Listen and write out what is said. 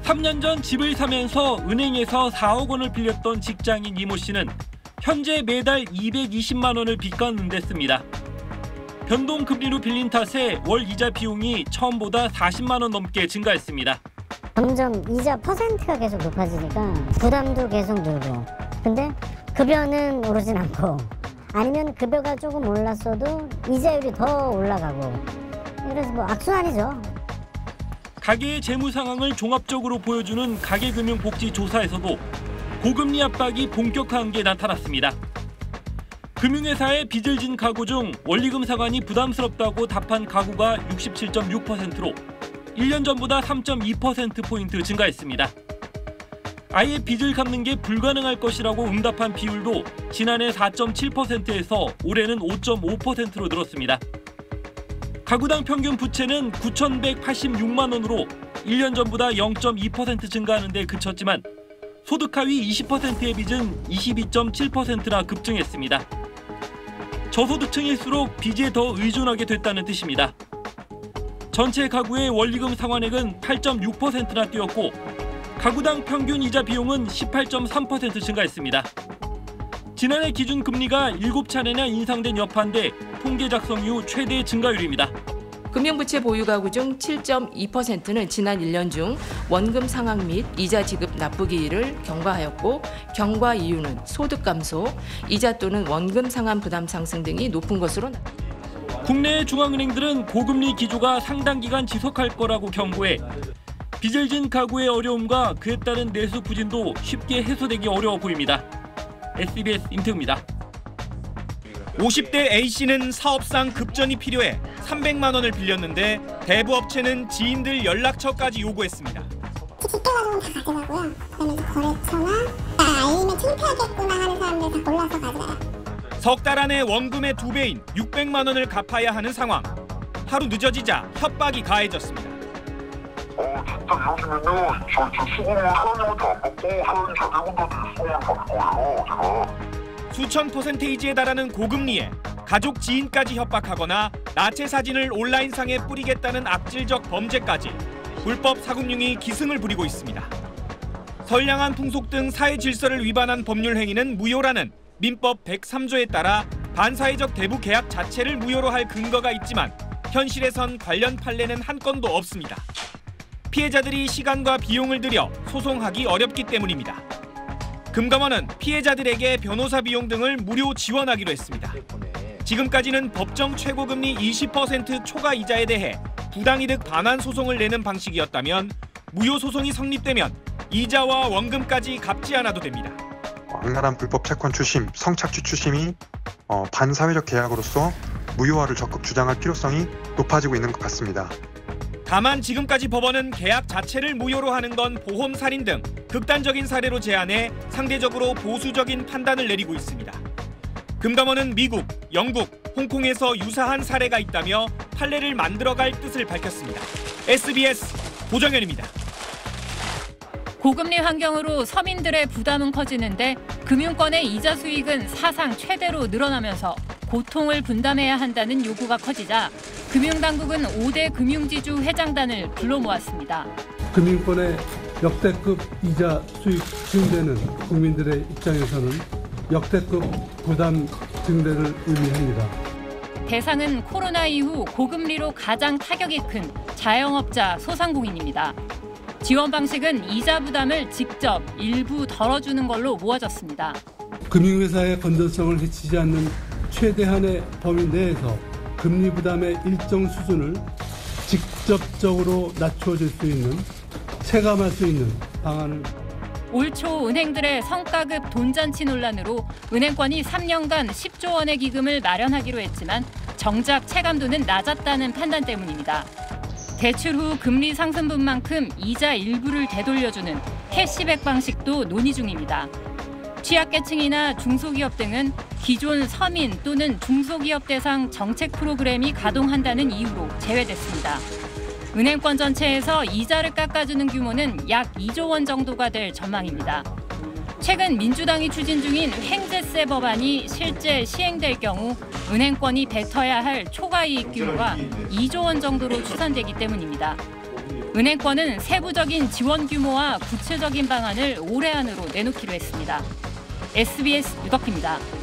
3년 전 집을 사면서 은행에서 4억 원을 빌렸던 직장인 이모 씨는 현재 매달 220만 원을 빚 갚는 데 씁니다. 변동금리로 빌린 탓에 월 이자 비용이 처음보다 40만 원 넘게 증가했습니다. 점점 이자 퍼센트가 계속 높아지니까 부담도 계속 늘고, 근데 급여는 오르진 않고, 아니면 급여가 조금 올랐어도 이자율이 더 올라가고, 그래서 뭐 악순환이죠. 가계의 재무 상황을 종합적으로 보여주는 가계금융복지조사에서도 고금리 압박이 본격화한 게 나타났습니다. 금융회사에 빚을 진 가구 중 원리금 상환이 부담스럽다고 답한 가구가 67.6%로 1년 전보다 3.2%포인트 증가했습니다. 아예 빚을 갚는 게 불가능할 것이라고 응답한 비율도 지난해 4.7%에서 올해는 5.5%로 늘었습니다. 가구당 평균 부채는 9,186만 원으로 1년 전보다 0.2% 증가하는 데 그쳤지만 소득 하위 20%의 빚은 22.7%나 급증했습니다. 저소득층일수록 빚에 더 의존하게 됐다는 뜻입니다. 전체 가구의 원리금 상환액은 8.6%나 뛰었고 가구당 평균 이자 비용은 18.3% 증가했습니다. 지난해 기준 금리가 7차례나 인상된 여파인데 통계 작성 이후 최대 증가율입니다. 금융부채 보유 가구 중 7.2%는 지난 1년 중 원금 상환 및 이자 지급 납부기일을 경과하였고, 경과 이유는 소득 감소, 이자 또는 원금 상환 부담 상승 등이 높은 것으로 나타났습니다. 국내 중앙은행들은 고금리 기조가 상당 기간 지속할 거라고 경고해 빚을 진 가구의 어려움과 그에 따른 내수 부진도 쉽게 해소되기 어려워 보입니다. SBS 임태우입니다. 50대 A씨는 사업상 급전이 필요해 300만 원을 빌렸는데 대부업체는 지인들 연락처까지 요구했습니다. 직계가족은 다 가져가고요. 그러면서 거래처나 알리면 창피하겠구나 하는 사람들 다 골라서 가져가요. 석 달 안에 원금의 2배인 600만 원을 갚아야 하는 상황. 하루 늦어지자 협박이 가해졌습니다. 진짜 이러시면요, 저 수고를 사장님한테 안 받고 사장님 자제분들한테 수고를 받을 거예요, 제가. 수천 %에 달하는 고금리에 가족 지인까지 협박하거나 나체 사진을 온라인상에 뿌리겠다는 악질적 범죄까지 불법 사금융이 기승을 부리고 있습니다. 선량한 풍속 등 사회 질서를 위반한 법률 행위는 무효라는 민법 103조에 따라 반사회적 대부 계약 자체를 무효로 할 근거가 있지만 현실에선 관련 판례는 한 건도 없습니다. 피해자들이 시간과 비용을 들여 소송하기 어렵기 때문입니다. 금감원은 피해자들에게 변호사 비용 등을 무료 지원하기로 했습니다. 지금까지는 법정 최고금리 20% 초과 이자에 대해 부당이득 반환 소송을 내는 방식이었다면 무효 소송이 성립되면 이자와 원금까지 갚지 않아도 됩니다. 악랄한 불법 채권 추심, 성착취 추심이 반사회적 계약으로서 무효화를 적극 주장할 필요성이 높아지고 있는 것 같습니다. 다만 지금까지 법원은 계약 자체를 무효로 하는 건 보험 살인 등 극단적인 사례로 제한해 상대적으로 보수적인 판단을 내리고 있습니다. 금감원은 미국, 영국, 홍콩에서 유사한 사례가 있다며 판례를 만들어갈 뜻을 밝혔습니다. SBS 고정현입니다. 고금리 환경으로 서민들의 부담은 커지는데 금융권의 이자 수익은 사상 최대로 늘어나면서 고통을 분담해야 한다는 요구가 커지자 금융당국은 5대 금융지주 회장단을 불러 모았습니다. 금융권의 역대급 이자 수익 증대는 국민들의 입장에서는 역대급 부담 증대를 의미합니다. 대상은 코로나 이후 고금리로 가장 타격이 큰 자영업자 소상공인입니다. 지원 방식은 이자 부담을 직접 일부 덜어주는 걸로 모아졌습니다. 금융회사의 건전성을 해치지 않는 최대한의 범위 내에서 금리 부담의 일정 수준을 직접적으로 낮춰줄 수 있는, 체감할 수 있는 방안을. 올 초 은행들의 성과급 돈잔치 논란으로 은행권이 3년간 10조 원의 기금을 마련하기로 했지만 정작 체감도는 낮았다는 판단 때문입니다. 대출 후 금리 상승분만큼 이자 일부를 되돌려주는 캐시백 방식도 논의 중입니다. 취약계층이나 중소기업 등은 기존 서민 또는 중소기업 대상 정책 프로그램이 가동한다는 이유로 제외됐습니다. 은행권 전체에서 이자를 깎아주는 규모는 약 2조 원 정도가 될 전망입니다. 최근 민주당이 추진 중인 횡재세 법안이 실제 시행될 경우 은행권이 뱉어야 할 초과이익 규모가 2조 원 정도로 추산되기 때문입니다. 은행권은 세부적인 지원 규모와 구체적인 방안을 올해 안으로 내놓기로 했습니다. SBS 유덕희입니다.